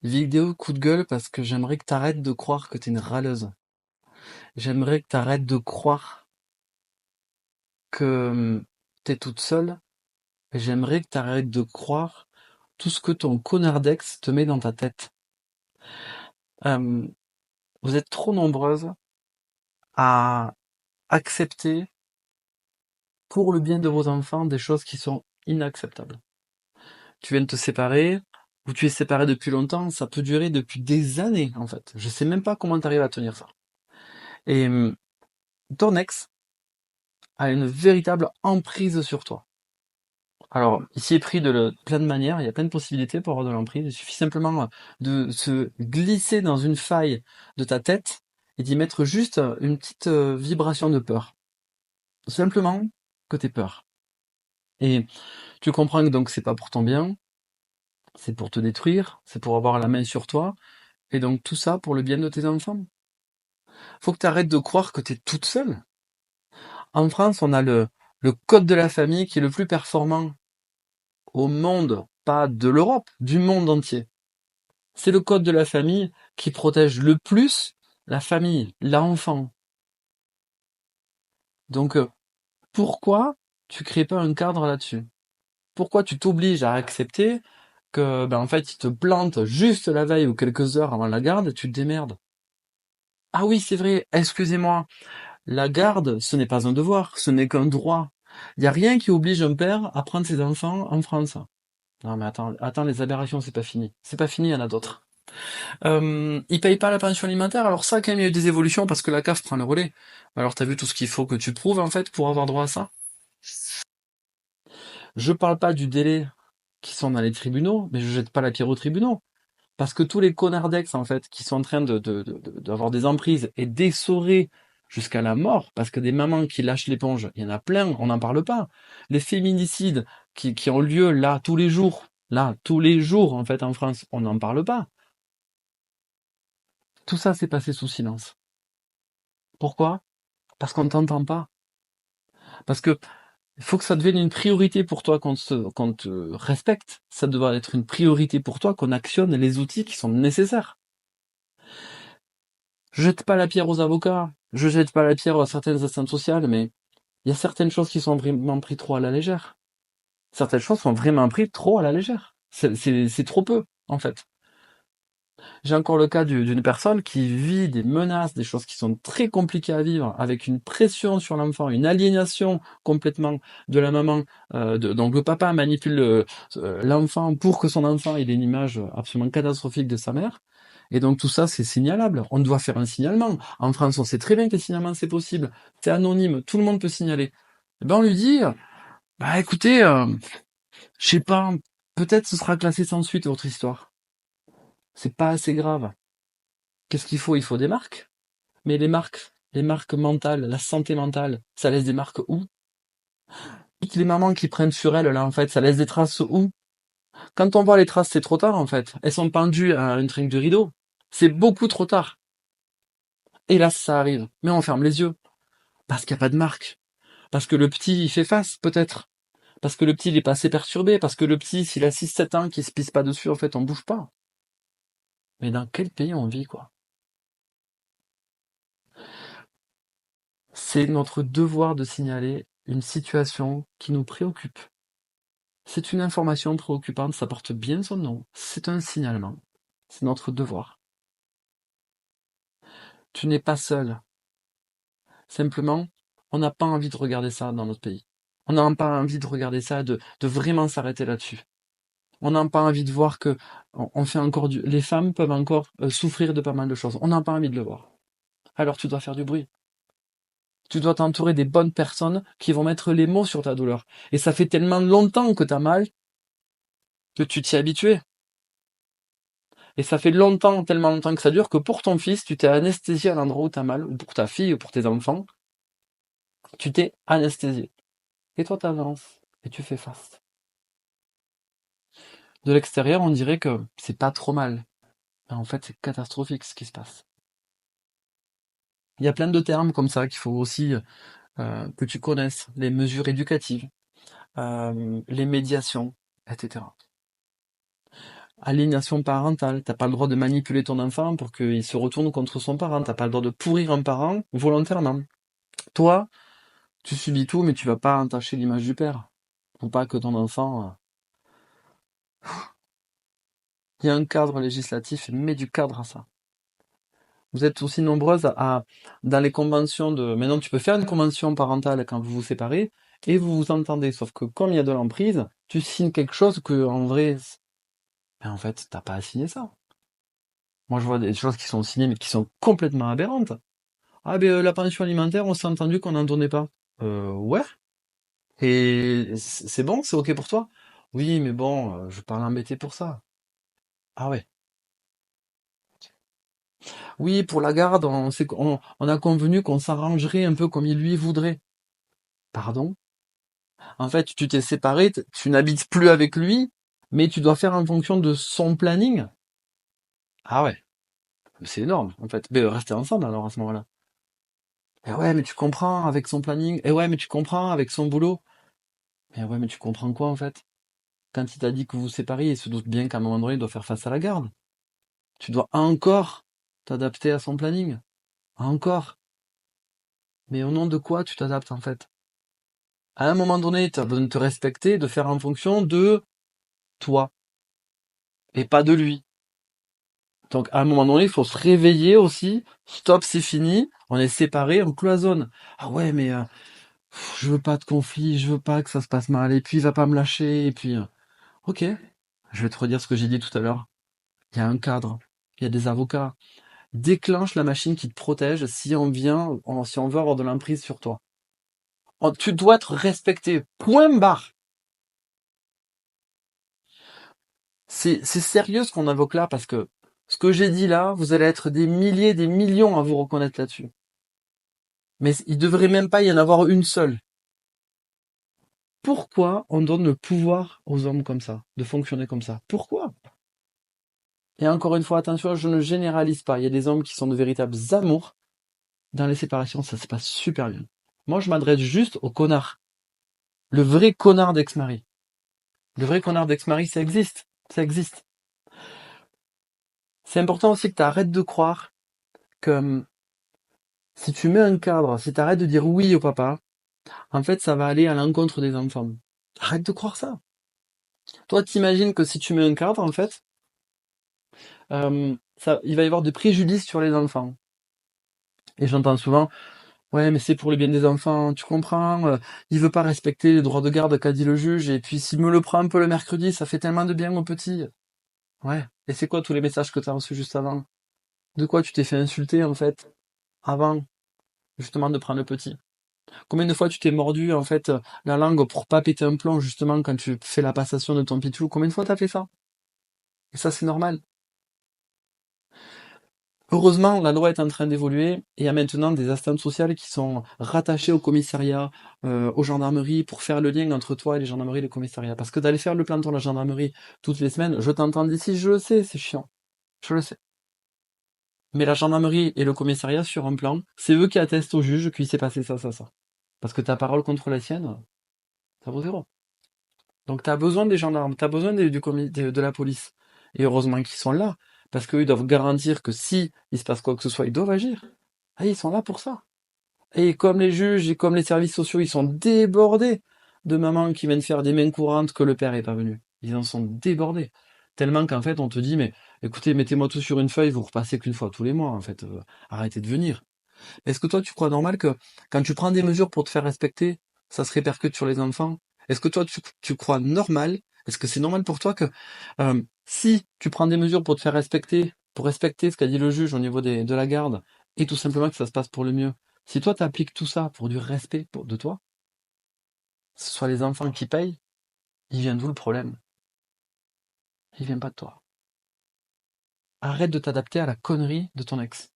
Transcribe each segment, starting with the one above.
Vidéo coup de gueule parce que j'aimerais que t'arrêtes de croire que t'es une râleuse. J'aimerais que t'arrêtes de croire que t'es toute seule. Et j'aimerais que t'arrêtes de croire tout ce que ton connard d'ex te met dans ta tête. Euh, Vous êtes trop nombreuses à accepter, pour le bien de vos enfants, des choses qui sont inacceptables. Tu viens de te séparer, ou tu es séparé depuis longtemps, ça peut durer depuis des années, en fait. Je sais même pas comment t'arrives à tenir ça. Et ton ex a une véritable emprise sur toi. Alors, ici est pris plein de manières, il y a plein de possibilités pour avoir de l'emprise. Il suffit simplement de se glisser dans une faille de ta tête et d'y mettre juste une petite vibration de peur. Simplement que t'aies peur. Et tu comprends que donc c'est pas pour ton bien, c'est pour te détruire, c'est pour avoir la main sur toi, et donc tout ça pour le bien de tes enfants. Faut que tu arrêtes de croire que t'es toute seule. En France, on a le code de la famille qui est le plus performant au monde, pas de l'Europe, du monde entier. C'est le code de la famille qui protège le plus la famille, l'enfant. Donc, pourquoi tu crées pas un cadre là-dessus? Pourquoi tu t'obliges à accepter que, en fait, il te plante juste la veille ou quelques heures avant la garde et tu te démerdes? Ah oui, c'est vrai, excusez-moi. La garde, ce n'est pas un devoir, ce n'est qu'un droit. Il n'y a rien qui oblige un père à prendre ses enfants en France. Non mais attends, les aberrations, c'est pas fini. C'est pas fini, il y en a d'autres. Ils payent pas la pension alimentaire, alors ça, quand même, il y a eu des évolutions parce que la CAF prend le relais. Alors t'as vu tout ce qu'il faut que tu prouves, en fait, pour avoir droit à ça? Je parle pas du délai qui sont dans les tribunaux, mais je jette pas la pierre aux tribunaux. Parce que tous les connards d'ex, en fait, qui sont en train d'avoir des emprises et d'essorer jusqu'à la mort, parce que des mamans qui lâchent l'éponge, il y en a plein, on n'en parle pas. Les féminicides qui ont lieu là, tous les jours, en fait, en France, on n'en parle pas. Tout ça s'est passé sous silence. Pourquoi? Parce qu'on ne t'entend pas. Parce que il faut que ça devienne une priorité pour toi qu'on te respecte. Ça doit être une priorité pour toi qu'on actionne les outils qui sont nécessaires. Je jette pas la pierre aux avocats, je jette pas la pierre à certaines assistantes sociales, mais il y a certaines choses qui sont vraiment prises trop à la légère. Certaines choses sont vraiment prises trop à la légère. C'est trop peu, en fait. J'ai encore le cas d'une personne qui vit des menaces, des choses qui sont très compliquées à vivre, avec une pression sur l'enfant, une aliénation complètement de la maman. Donc le papa manipule l'enfant pour que son enfant ait une image absolument catastrophique de sa mère. Et donc tout ça, c'est signalable. On doit faire un signalement. En France, on sait très bien que les signalements, c'est possible. C'est anonyme, tout le monde peut signaler. Eh ben on lui dit, bah écoutez, je sais pas, peut-être ce sera classé sans suite votre histoire. C'est pas assez grave. Qu'est-ce qu'il faut? Il faut des marques. Mais les marques mentales, la santé mentale, ça laisse des marques où? Toutes les mamans qui prennent sur elles, là, en fait, ça laisse des traces où? Quand on voit les traces, c'est trop tard, en fait. Elles sont pendues à une tringle de rideau. C'est beaucoup trop tard. Et là, ça arrive. Mais on ferme les yeux. Parce qu'il n'y a pas de marque. Parce que le petit, il fait face, peut-être. Parce que le petit, il est pas assez perturbé. Parce que le petit, s'il a 6, 7 ans, qu'il se pisse pas dessus, en fait, on bouge pas. Mais dans quel pays on vit, quoi? C'est notre devoir de signaler une situation qui nous préoccupe. C'est une information préoccupante, ça porte bien son nom. C'est un signalement. C'est notre devoir. Tu n'es pas seul. Simplement, on n'a pas envie de regarder ça dans notre pays. On n'a pas envie de regarder ça, de vraiment s'arrêter là-dessus. On n'a pas envie de voir que on fait encore les femmes peuvent encore souffrir de pas mal de choses. On n'a pas envie de le voir. Alors tu dois faire du bruit. Tu dois t'entourer des bonnes personnes qui vont mettre les mots sur ta douleur. Et ça fait tellement longtemps que t'as mal que tu t'y es habitué. Et ça fait longtemps, tellement longtemps que ça dure, que pour ton fils, tu t'es anesthésié à l'endroit où t'as mal, ou pour ta fille, ou pour tes enfants, tu t'es anesthésié. Et toi, t'avances, et tu fais face. De l'extérieur, on dirait que c'est pas trop mal. Mais en fait, c'est catastrophique ce qui se passe. Il y a plein de termes comme ça qu'il faut aussi que tu connaisses. Les mesures éducatives, les médiations, etc. Aliénation parentale. T'as pas le droit de manipuler ton enfant pour qu'il se retourne contre son parent. T'as pas le droit de pourrir un parent volontairement. Toi, tu subis tout, mais tu vas pas entacher l'image du père. Faut pas que ton enfant... Il y a un cadre législatif, mets du cadre à ça. Vous êtes aussi nombreuses dans les conventions de... Maintenant, tu peux faire une convention parentale quand vous vous séparez, et vous vous entendez. Sauf que comme il y a de l'emprise, tu signes quelque chose que, en vrai... Mais en fait, t'as pas à signer ça. Moi, je vois des choses qui sont signées, mais qui sont complètement aberrantes. Ah, ben, la pension alimentaire, on s'est entendu qu'on n'en donnait pas. Ouais. Et c'est bon, c'est ok pour toi? Oui, mais bon, je vais pas l'embêter pour ça. Ah ouais. Oui, pour la garde, on a convenu qu'on s'arrangerait un peu comme il lui voudrait. Pardon? En fait, tu t'es séparé, tu n'habites plus avec lui, mais tu dois faire en fonction de son planning. Ah ouais, c'est énorme, en fait. Mais restez ensemble alors à ce moment-là. Eh ouais, mais tu comprends avec son planning. Eh ouais, mais tu comprends avec son boulot. Eh ouais, mais tu comprends quoi en fait? Quand il t'a dit que vous vous sépariez, il se doute bien qu'à un moment donné, il doit faire face à la garde. Tu dois encore t'adapter à son planning. Encore. Mais au nom de quoi tu t'adaptes en fait? À un moment donné, tu as besoin de te respecter, de faire en fonction de toi et pas de lui. Donc à un moment donné, il faut se réveiller aussi. Stop, c'est fini. On est séparés, on cloisonne. Ah ouais, mais je veux pas de conflit, je veux pas que ça se passe mal. Et puis il va pas me lâcher. Et puis, ok, je vais te redire ce que j'ai dit tout à l'heure. Il y a un cadre, il y a des avocats. Déclenche la machine qui te protège si on veut avoir de l'emprise sur toi. Tu dois être respecté. Point barre. C'est sérieux ce qu'on invoque là parce que ce que j'ai dit là, vous allez être des milliers, des millions à vous reconnaître là-dessus. Mais il devrait même pas y en avoir une seule. Pourquoi on donne le pouvoir aux hommes comme ça, de fonctionner comme ça? Pourquoi? Et encore une fois, attention, je ne généralise pas. Il y a des hommes qui sont de véritables amours. Dans les séparations, ça se passe super bien. Moi, je m'adresse juste au connard. Le vrai connard d'ex-mari. Le vrai connard d'ex-mari, ça existe. Ça existe. C'est important aussi que tu arrêtes de croire que si tu mets un cadre, si tu arrêtes de dire oui au papa, en fait, ça va aller à l'encontre des enfants. Arrête de croire ça. Toi, t'imagines que si tu mets un cadre, en fait, il va y avoir des préjudices sur les enfants. Et j'entends souvent, ouais, mais c'est pour le bien des enfants, tu comprends, il veut pas respecter les droits de garde qu'a dit le juge, et puis s'il me le prend un peu le mercredi, ça fait tellement de bien au petit. Ouais. Et c'est quoi tous les messages que t'as reçus juste avant? De quoi tu t'es fait insulter, en fait, avant, justement, de prendre le petit? Combien de fois tu t'es mordu, en fait, la langue pour pas péter un plomb, justement, quand tu fais la passation de ton pitou? Combien de fois t'as fait ça? Et ça, c'est normal. Heureusement, la loi est en train d'évoluer et il y a maintenant des assistantes sociales qui sont rattachées au commissariat, aux gendarmeries pour faire le lien entre toi et les gendarmeries et les commissariats. Parce que d'aller faire le planton à la gendarmerie toutes les semaines, je t'entends d'ici, je le sais, c'est chiant. Je le sais. Mais la gendarmerie et le commissariat sur un plan, c'est eux qui attestent au juge qu'il s'est passé ça, ça, ça. Parce que ta parole contre la sienne, ça vaut zéro. Donc t'as besoin des gendarmes, t'as besoin de la police. Et heureusement qu'ils sont là, parce qu'eux ils doivent garantir que si il se passe quoi que ce soit, ils doivent agir. Ah, ils sont là pour ça. Et comme les juges et comme les services sociaux, ils sont débordés de mamans qui viennent faire des mains courantes que le père est pas venu. Ils en sont débordés. Tellement qu'en fait, on te dit, mais écoutez, mettez-moi tout sur une feuille, vous repassez qu'une fois tous les mois, en fait. Arrêtez de venir. Est-ce que toi, tu crois normal que quand tu prends des mesures pour te faire respecter, ça se répercute sur les enfants? Est-ce que toi, tu crois normal? Est-ce que c'est normal pour toi que si tu prends des mesures pour te faire respecter, pour respecter ce qu'a dit le juge au niveau de la garde, et tout simplement que ça se passe pour le mieux, si toi, tu appliques tout ça pour du respect de toi, ce soit les enfants qui payent, il vient d'où le problème? Il vient pas de toi. Arrête de t'adapter à la connerie de ton ex.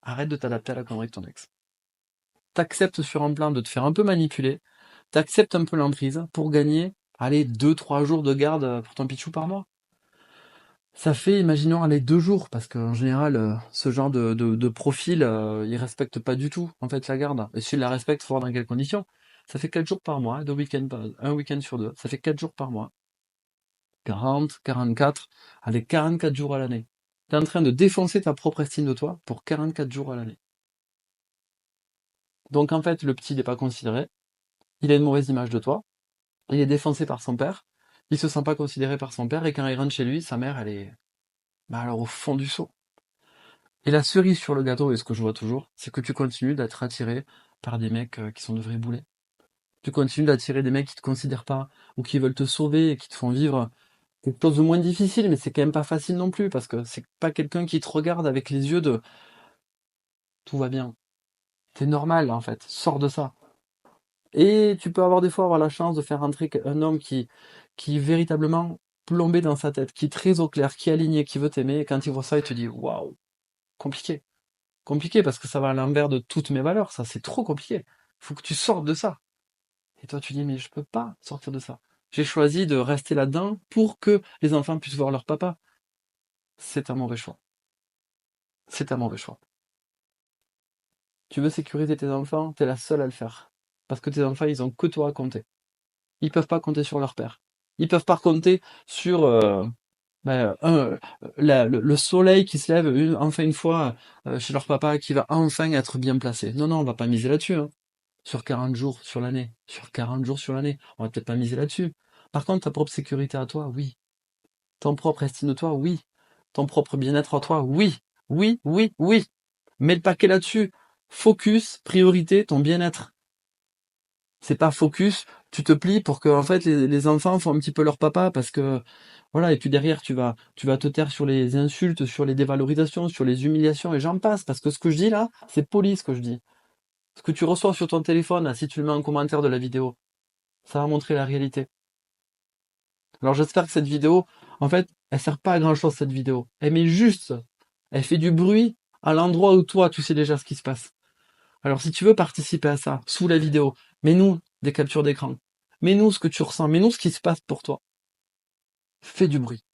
Arrête de t'adapter à la connerie de ton ex. T'acceptes sur un plan de te faire un peu manipuler, t'acceptes un peu l'emprise pour gagner, allez, 2, 3 jours de garde pour ton pichou par mois. Ça fait, imaginons, allez, 2 jours, parce qu'en général, ce genre de profil, il respecte pas du tout, en fait, la garde. Et s'il la respecte, faut voir dans quelles conditions. Ça fait 4 jours par mois, un week-end sur deux, ça fait 4 jours par mois. 40, 44, allez, 44 jours à l'année. T'es en train de défoncer ta propre estime de toi pour 44 jours à l'année. Donc en fait, le petit n'est pas considéré, il a une mauvaise image de toi, il est défoncé par son père, il se sent pas considéré par son père, et quand il rentre chez lui, sa mère, elle est, bah alors au fond du seau. Et la cerise sur le gâteau, et ce que je vois toujours, c'est que tu continues d'être attiré par des mecs qui sont de vrais boulets. Tu continues d'attirer des mecs qui te considèrent pas, ou qui veulent te sauver, et qui te font vivre quelque chose de moins difficile, mais c'est quand même pas facile non plus, parce que c'est pas quelqu'un qui te regarde avec les yeux de tout va bien. C'est normal, en fait. Sors de ça. Et tu peux avoir des fois avoir la chance de faire rentrer un homme qui est véritablement plombé dans sa tête, qui est très au clair, qui est aligné, qui veut t'aimer, et quand il voit ça, il te dit waouh, compliqué. Compliqué parce que ça va à l'envers de toutes mes valeurs, ça c'est trop compliqué. Faut que tu sortes de ça. Et toi tu dis mais je peux pas sortir de ça. J'ai choisi de rester là-dedans pour que les enfants puissent voir leur papa. C'est un mauvais choix. C'est un mauvais choix. Tu veux sécuriser tes enfants, t'es la seule à le faire. Parce que tes enfants, ils ont que toi à compter. Ils peuvent pas compter sur leur père. Ils peuvent pas compter sur le soleil qui se lève enfin une fois chez leur papa, qui va enfin être bien placé. Non, non, on va pas miser là-dessus. Hein. Sur 40 jours sur l'année. Sur 40 jours sur l'année. On va peut-être pas miser là-dessus. Par contre, ta propre sécurité à toi, oui. Ton propre estime de toi, oui. Ton propre bien-être à toi, oui. Oui, oui, oui. Mets le paquet là-dessus. Focus, priorité, ton bien-être. C'est pas focus, tu te plies pour que en fait les enfants font un petit peu leur papa parce que voilà, et puis derrière tu vas te taire sur les insultes, sur les dévalorisations, sur les humiliations et j'en passe parce que ce que je dis là, c'est poli ce que je dis. Ce que tu reçois sur ton téléphone, là, si tu le mets en commentaire de la vidéo, ça va montrer la réalité. Alors j'espère que cette vidéo, en fait, elle sert pas à grand chose cette vidéo. Elle met juste, elle fait du bruit à l'endroit où toi tu sais déjà ce qui se passe. Alors si tu veux participer à ça, sous la vidéo, mets-nous des captures d'écran. Mets-nous ce que tu ressens, mets-nous ce qui se passe pour toi. Fais du bruit.